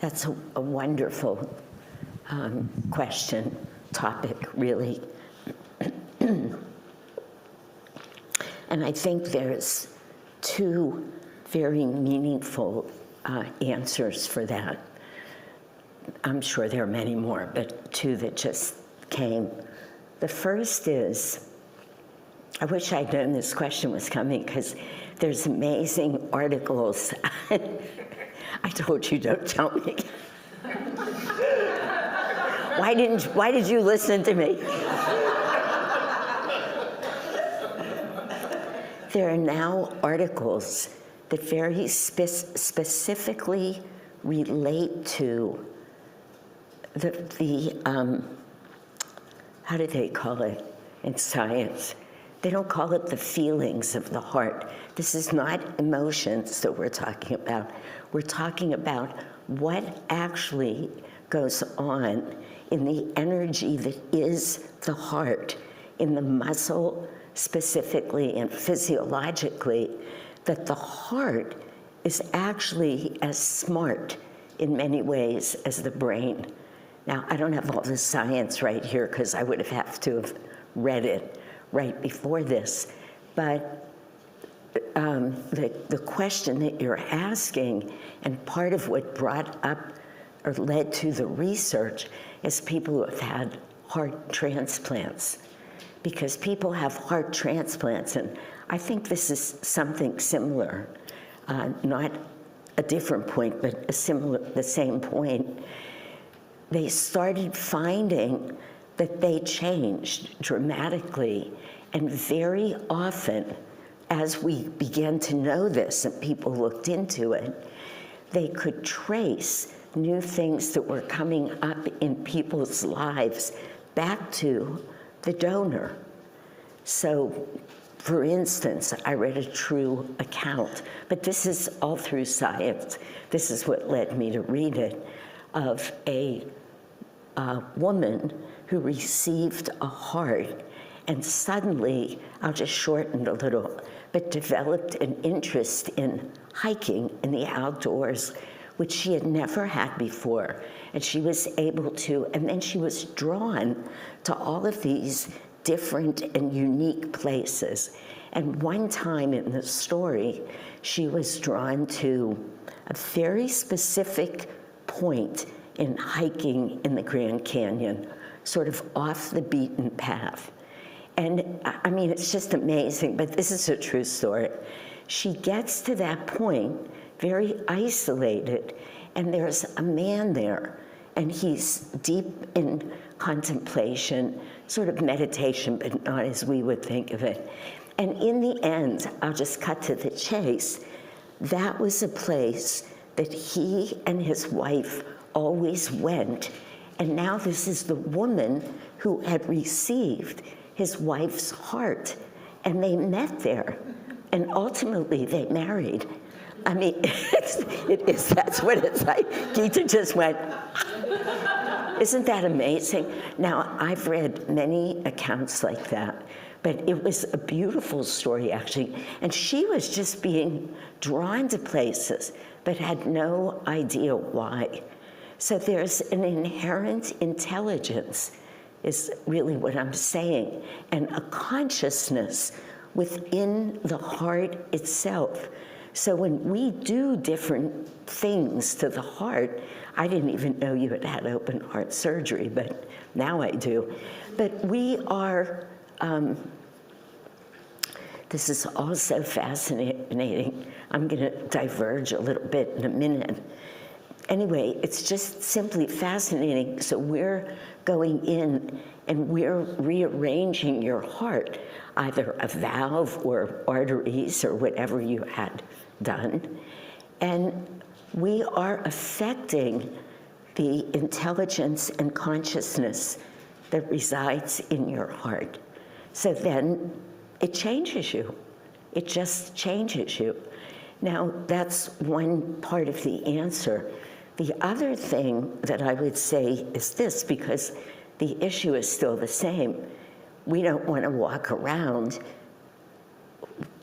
That's a wonderful question, topic, really. And I think there's two very meaningful answers for that. I'm sure there are many more, but two that just came. The first is, I wish I'd known this question was coming, because there's amazing articles. I told you, don't tell me. Why did you listen to me? There are now articles that very specifically relate to how do they call it in science? They don't call it the feelings of the heart. This is not emotions that we're talking about. We're talking about what actually goes on in the energy that is the heart, in the muscle specifically and physiologically, that the heart is actually as smart in many ways as the brain. Now, I don't have all the science right here because I would have to have read it right before this, but the question that you're asking, and part of what brought up or led to the research, is people who have had heart transplants. Because people have heart transplants, and I think this is something similar, not a different point, but the same point. They started finding that they changed dramatically, and very often, as we began to know this and people looked into it, they could trace new things that were coming up in people's lives back to the donor. So, for instance, I read a true account, but this is all through science. This is what led me to read it, of a woman who received a heart and suddenly, I'll just shorten a little, but developed an interest in hiking in the outdoors, which she had never had before. And she was able to, and then she was drawn to all of these different and unique places. And one time in the story, she was drawn to a very specific point in hiking in the Grand Canyon, sort of off the beaten path. And I mean, it's just amazing, but this is a true story. She gets to that point, very isolated, and there's a man there, and he's deep in contemplation, sort of meditation, but not as we would think of it. And in the end, I'll just cut to the chase, that was a place that he and his wife always went, and now this is the woman who had received his wife's heart, and they met there, and ultimately they married. I mean, that's what it's like. Gita just went, isn't that amazing? Now, I've read many accounts like that, but it was a beautiful story, actually, and she was just being drawn to places, but had no idea why. So there's an inherent intelligence, is really what I'm saying, and a consciousness within the heart itself. So when we do different things to the heart, I didn't even know you had had open heart surgery, but now I do. But we are, this is also fascinating. I'm gonna diverge a little bit in a minute. Anyway, it's just simply fascinating. So we're going in and we're rearranging your heart, either a valve or arteries or whatever you had done. And we are affecting the intelligence and consciousness that resides in your heart. So then it changes you. It just changes you. Now, that's one part of the answer. The other thing that I would say is this, because the issue is still the same. We don't want to walk around,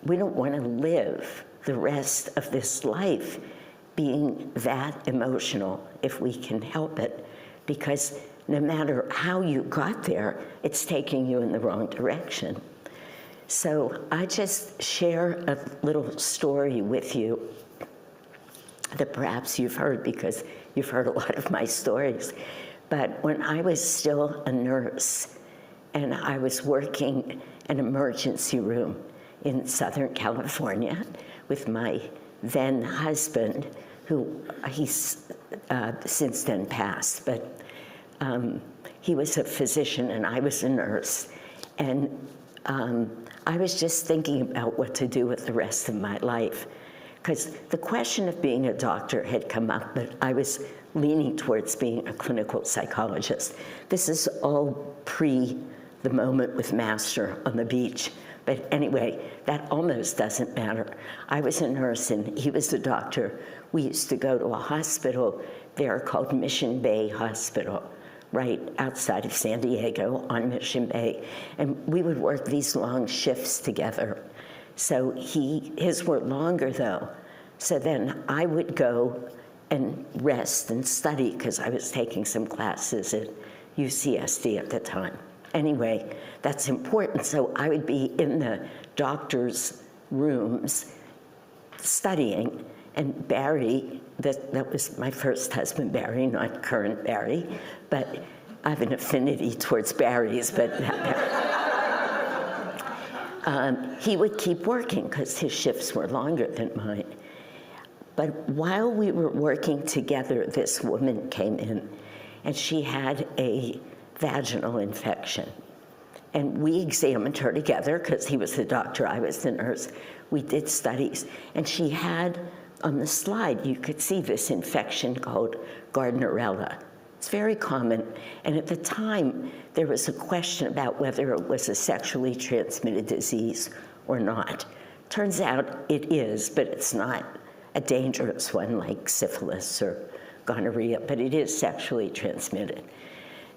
we don't want to live the rest of this life being that emotional if we can help it, because no matter how you got there, it's taking you in the wrong direction. So I just share a little story with you that perhaps you've heard, because you've heard a lot of my stories. But when I was still a nurse and I was working an emergency room in Southern California with my then husband, who he's since then passed, but he was a physician and I was a nurse. And I was just thinking about what to do with the rest of my life, because the question of being a doctor had come up, but I was leaning towards being a clinical psychologist. This is all pre the moment with Master on the beach. But anyway, that almost doesn't matter. I was a nurse and he was a doctor. We used to go to a hospital there called Mission Bay Hospital, right outside of San Diego on Mission Bay. And we would work these long shifts together. So his were longer though. So then I would go and rest and study, because I was taking some classes at UCSD at the time. Anyway, that's important. So I would be in the doctor's rooms studying, and Barry, that was my first husband, Barry, not current Barry, but I have an affinity towards Barry's, but he would keep working because his shifts were longer than mine. But while we were working together, this woman came in, and she had a vaginal infection. And we examined her together, because he was the doctor, I was the nurse. We did studies. And she had, on the slide, you could see this infection called Gardnerella. It's very common. And at the time, there was a question about whether it was a sexually transmitted disease or not. Turns out it is, but it's not a dangerous one like syphilis or gonorrhea, but it is sexually transmitted.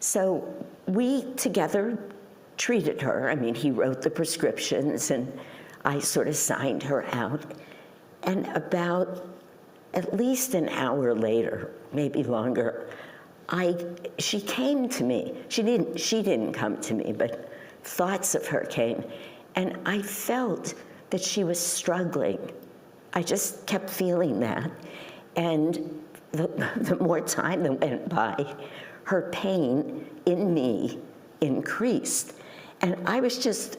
So we together treated her. I mean, he wrote the prescriptions and I sort of signed her out. And about at least an hour later, maybe longer, she came to me. She didn't come to me, but thoughts of her came. And I felt that she was struggling. I just kept feeling that. And the more time that went by, her pain in me increased. And I was just,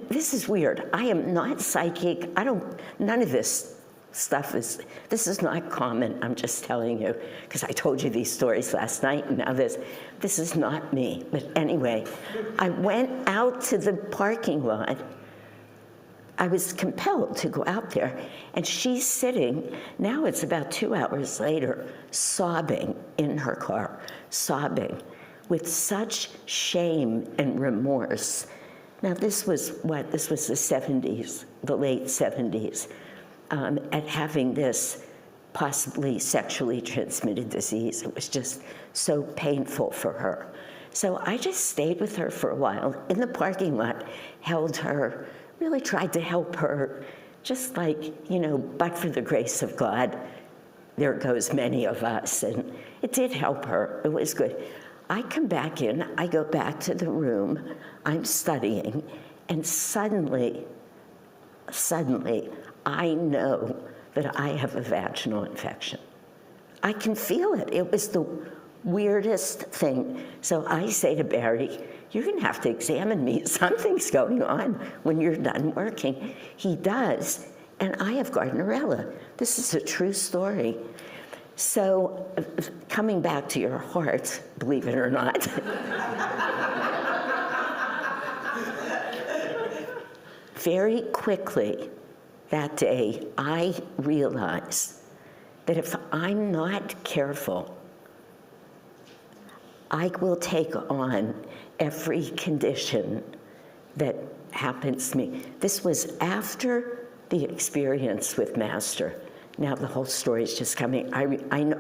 this is weird. I am not psychic. None of this stuff this is not common. I'm just telling you, because I told you these stories last night, and now this is not me. But anyway, I went out to the parking lot. I was compelled to go out there, and she's sitting, now it's about 2 hours later, sobbing in her car, sobbing with such shame and remorse. Now this was the 70s, the late 70s, at having this possibly sexually transmitted disease. It was just so painful for her. So I just stayed with her for a while in the parking lot, held her, really tried to help her, just like, but for the grace of God, there goes many of us. And it did help her. It was good. I come back in, I go back to the room, I'm studying, and suddenly, I know that I have a vaginal infection. I can feel it. It was the weirdest thing. So I say to Barry, you're gonna have to examine me. Something's going on when you're done working. He does, and I have Gardnerella. This is a true story. So coming back to your heart, believe it or not, very quickly that day, I realized that if I'm not careful, I will take on every condition that happens to me. This was after the experience with Master. Now the whole story is just coming. I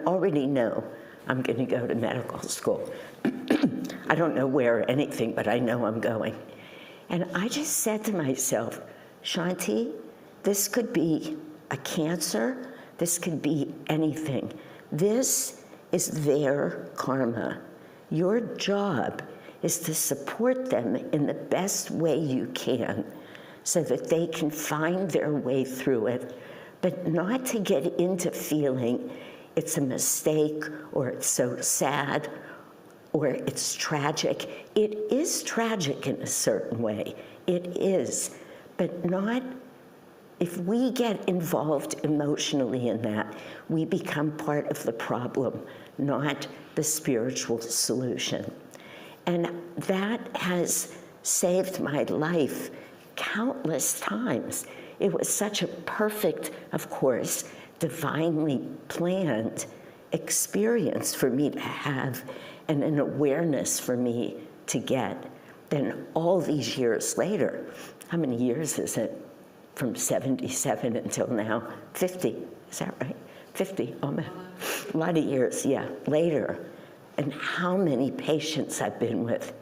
already know I'm going to go to medical school. I don't know where or anything, but I know I'm going. And I just said to myself, Shanti, this could be a cancer, This could be anything. This is their karma. Your job is to support them in the best way you can so that they can find their way through it, but not to get into feeling it's a mistake or it's so sad or it's tragic. It is tragic in a certain way. It is, but not, if we get involved emotionally in that, we become part of the problem, not the spiritual solution. And that has saved my life countless times. It was such a perfect, of course, divinely planned experience for me to have and an awareness for me to get. Then all these years later, how many years is it? From 77 until now, 50, is that right? 50, almost. A lot of years, yeah, later. And how many patients I've been with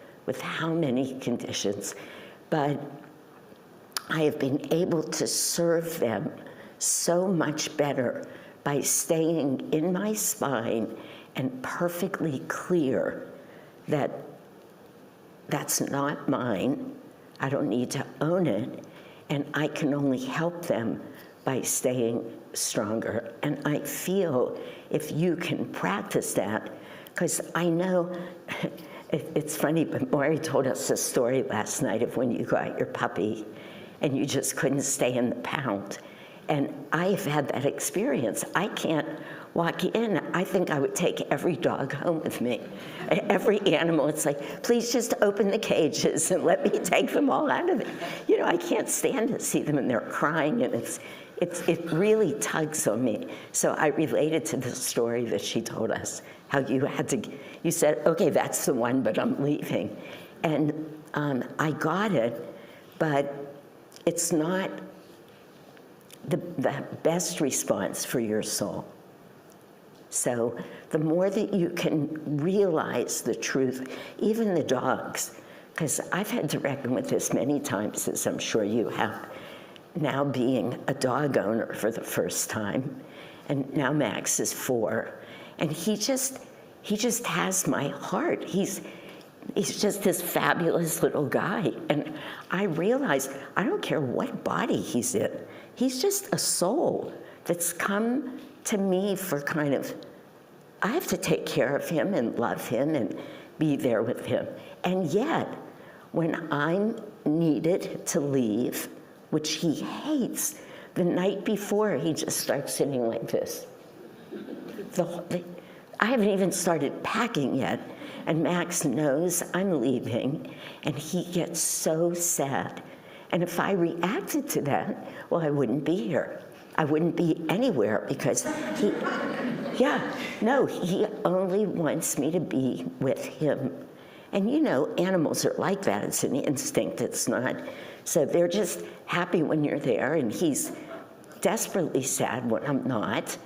how many conditions. But I have been able to serve them so much better by staying in my spine and perfectly clear that that's not mine. I don't need to own it. And I can only help them by staying stronger. And I feel if you can practice that, because I know, it's funny, but Maury told us a story last night of when you got your puppy and you just couldn't stay in the pound. And I've had that experience. I can't walk in. I think I would take every dog home with me. Every animal, it's like, please just open the cages and let me take them all out of it. You know, I can't stand to see them and they're crying, and it really tugs on me. So I related to the story that she told us, how you said, okay, that's the one, but I'm leaving. And I got it, but it's not the best response for your soul. So the more that you can realize the truth, even the dogs, because I've had to reckon with this many times, as I'm sure you have, now being a dog owner for the first time, and now Max is 4, and he just has my heart. He's just this fabulous little guy. And I realized, I don't care what body he's in, he's just a soul that's come to me for kind of, I have to take care of him and love him and be there with him. And yet, when I'm needed to leave, which he hates, the night before, he just starts sitting like this. I haven't even started packing yet, and Max knows I'm leaving, and he gets so sad. And if I reacted to that, well, I wouldn't be here. I wouldn't be anywhere, because he only wants me to be with him. And you know, animals are like that. It's an instinct, it's not. So they're just happy when you're there, and he's desperately sad when I'm not.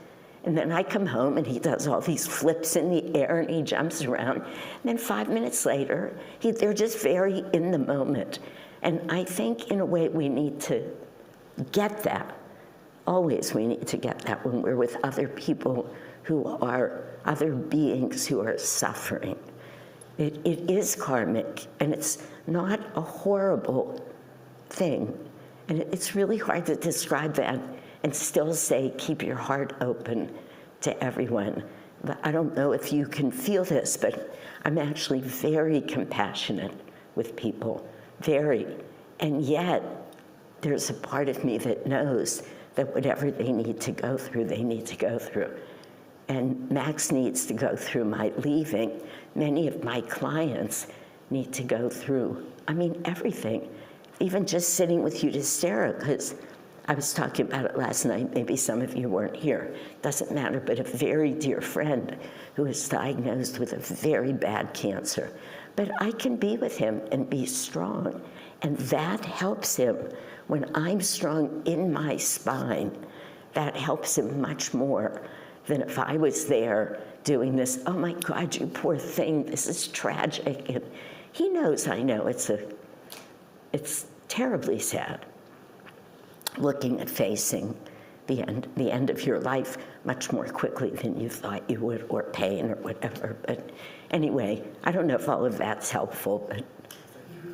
And then I come home and he does all these flips in the air and he jumps around. And then 5 minutes later, they're just very in the moment. And I think in a way we need to get that. Always we need to get that when we're with other people who are other beings who are suffering. It is karmic, and it's not a horrible thing. And it's really hard to describe that and still say, keep your heart open to everyone. But I don't know if you can feel this, but I'm actually very compassionate with people, very. And yet, there's a part of me that knows that whatever they need to go through, they need to go through. And Max needs to go through my leaving. Many of my clients need to go through, I mean, everything. Even just sitting with you to Sarah, because I was talking about it last night, maybe some of you weren't here, doesn't matter, but a very dear friend who was diagnosed with a very bad cancer. But I can be with him and be strong, and that helps him. When I'm strong in my spine, that helps him much more than if I was there doing this, oh my God, you poor thing, this is tragic. And he knows I know it's terribly sad, looking at facing the end of your life much more quickly than you thought you would, or pain or whatever. But anyway, I don't know if all of that's helpful, but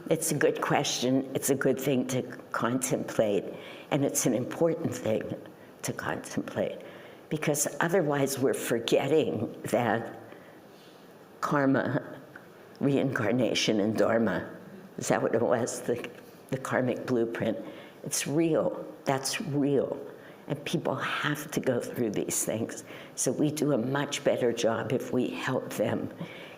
it's a good question. It's a good thing to contemplate, and it's an important thing to contemplate, because otherwise we're forgetting that karma, reincarnation, and dharma, is that what it was? The karmic blueprint. It's real. That's real. And people have to go through these things. So we do a much better job if we help them.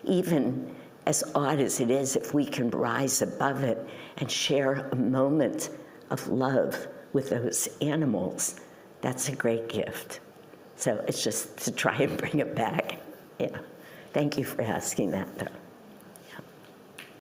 Even as odd as it is, if we can rise above it and share a moment of love with those animals, that's a great gift. So it's just to try and bring it back. Yeah. Thank you for asking that, though.